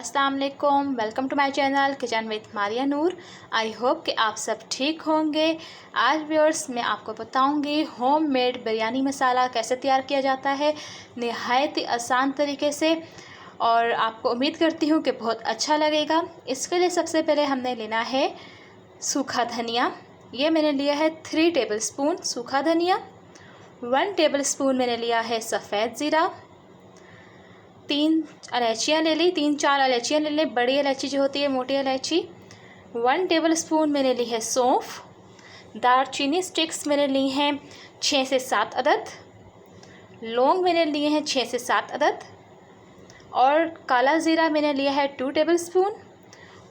अस्सलाम वालेकुम, welcome to my channel kitchen with Maria Noor. I hope कि आप सब ठीक होंगे। आज व्यूअर्स मैं आपको बताऊंगी होममेड बिरयानी मसाला कैसे तैयार किया जाता है नहायत ही आसान तरीके से, और आपको उम्मीद करती हूँ कि बहुत अच्छा लगेगा। इसके लिए सबसे पहले हमने लेना है सूखा धनिया। ये मैंने लिया है 3 टेबलस्पून सूखा धनिया। 1 टेबलस्पून मैंने लिया है सफ़ेद ज़ीरा। 3 इलायचियाँ ले ली, 3-4 इलायचियाँ ले लें, बड़ी इलायची जो होती है, मोटी इलायची। 1 टेबलस्पून मैंने ली है सौंफ। दालचीनी स्टिक्स मैंने ली हैं 6 से 7 अदद। लौंग मैंने लिए हैं 6 से 7 अदद। और काला ज़ीरा मैंने लिया है 2 टेबलस्पून।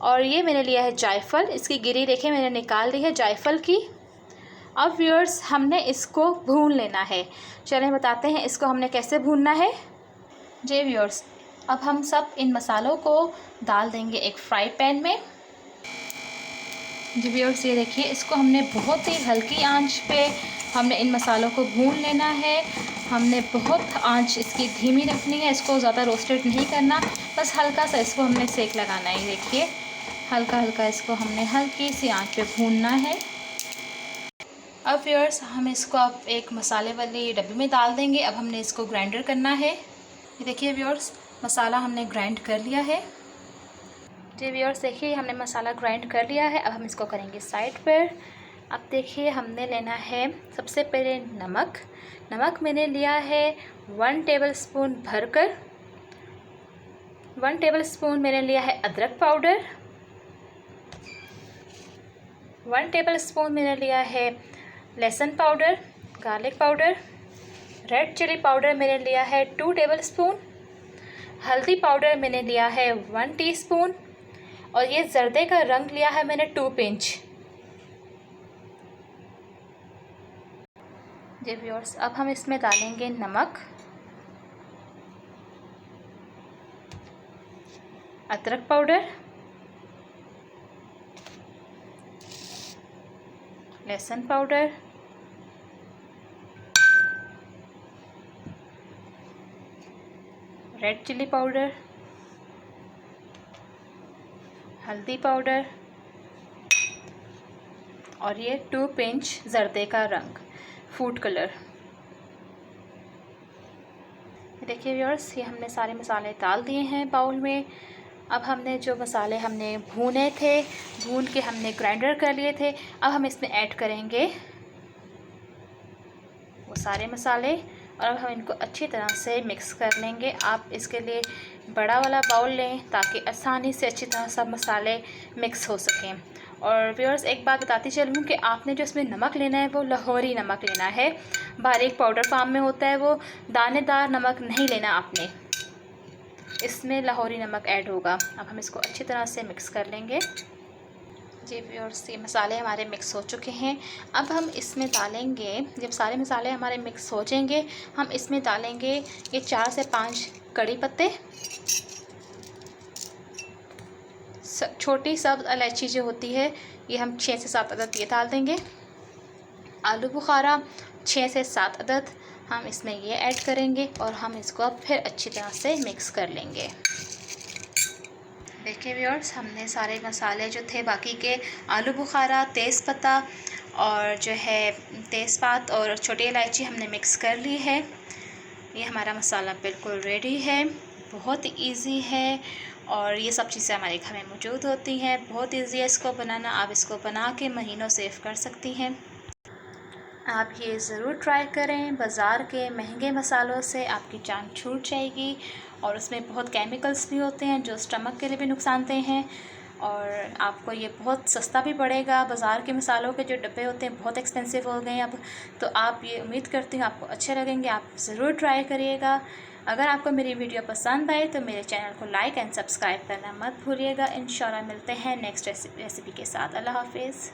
और ये मैंने लिया है जायफल, इसकी गिरी देखें मैंने निकाल ली है जायफल की। अब व्यूअर्स हमने इसको भून लेना है। चलें बताते हैं इसको हमने कैसे भूनना है। जी व्यूअर्स, अब हम सब इन मसालों को डाल देंगे एक फ्राई पैन में। जी व्यूअर्स, ये देखिए इसको हमने बहुत ही हल्की आंच पे हमने इन मसालों को भून लेना है। हमने बहुत आंच इसकी धीमी रखनी है, इसको ज़्यादा रोस्टेड नहीं करना, बस हल्का सा इसको हमने सेक लगाना है। देखिए हल्का हल्का इसको हमने हल्की सी आंच पे भूनना है। अब व्यूअर्स हम इसको अब एक मसाले वाली डब्बी में डाल देंगे। अब हमने इसको ग्राइंडर करना है। ये देखिए व्यूअर्स, मसाला हमने ग्राइंड कर लिया है। जी व्यूअर्स, देखिए हमने मसाला ग्राइंड कर लिया है। अब हम इसको करेंगे साइड पर। अब देखिए हमने लेना है सबसे पहले नमक। नमक मैंने लिया है 1 टेबलस्पून भरकर। 1 टेबलस्पून मैंने लिया है अदरक पाउडर। 1 टेबलस्पून मैंने लिया है लहसुन powder, garlic powder. Red chilli powder मैंने लिया है 2 टेबलस्पून। हल्दी पाउडर मैंने लिया है 1 टीस्पून। और ये जर्दे का रंग लिया है मैंने 2 पिंच। जी व्यूअर्स, अब हम इसमें डालेंगे नमक, अदरक पाउडर, लहसुन पाउडर, रेड चिली पाउडर, हल्दी पाउडर और ये 2 पिंच जर्दे का रंग, फूड कलर। देखिए व्यूअर्स, ये हमने सारे मसाले डाल दिए हैं बाउल में। अब हमने जो मसाले हमने भूने थे, भून के हमने ग्राइंडर कर लिए थे, अब हम इसमें ऐड करेंगे वो सारे मसाले। और अब हम इनको अच्छी तरह से मिक्स कर लेंगे। आप इसके लिए बड़ा वाला बाउल लें ताकि आसानी से अच्छी तरह सब मसाले मिक्स हो सकें। और व्यूअर्स, एक बात बताती चलूँ कि आपने जो इसमें नमक लेना है वो लाहौरी नमक लेना है। बारीक पाउडर फॉर्म में होता है वो, दानेदार नमक नहीं लेना आपने, इसमें लाहौरी नमक ऐड होगा। अब हम इसको अच्छी तरह से मिक्स कर लेंगे। जी व्यूअर्स, ये मसाले हमारे मिक्स हो चुके हैं। अब हम इसमें डालेंगे, जब सारे मसाले हमारे मिक्स हो जाएंगे, हम इसमें डालेंगे ये 4 से 5 कड़ी पत्ते, छोटी सब्ज़ इलायची जो होती है ये हम 6 से 7 अदद ये डाल देंगे। आलू बुखारा 6 से 7 अदद हम इसमें ये ऐड करेंगे। और हम इसको अब फिर अच्छी तरह से मिक्स कर लेंगे। देखिए व्यूअर्स, हमने सारे मसाले जो थे बाकी के, आलू बुखारा, तेज़पत्ता और जो है तेज़पात और छोटी इलायची हमने मिक्स कर ली है। ये हमारा मसाला बिल्कुल रेडी है। बहुत इजी है और ये सब चीज़ें हमारे घर में मौजूद होती हैं। बहुत इजी है इसको बनाना। आप इसको बना के महीनों सेव कर सकती हैं। आप ये ज़रूर ट्राई करें। बाज़ार के महंगे मसालों से आपकी जान छूट जाएगी और उसमें बहुत केमिकल्स भी होते हैं जो स्टमक के लिए भी नुकसानदेह हैं। और आपको ये बहुत सस्ता भी पड़ेगा। बाज़ार के मसालों के जो डब्बे होते हैं बहुत एक्सपेंसिव हो गए हैं अब, तो आप ये उम्मीद करती हूँ आपको अच्छे लगेंगे। आप ज़रूर ट्राई करिएगा। अगर आपको मेरी वीडियो पसंद आए तो मेरे चैनल को लाइक एंड सब्सक्राइब करना मत भूलिएगा। इंशाल्लाह मिलते हैं नेक्स्ट रेसिपी के साथ। अल्लाह हाफिज़।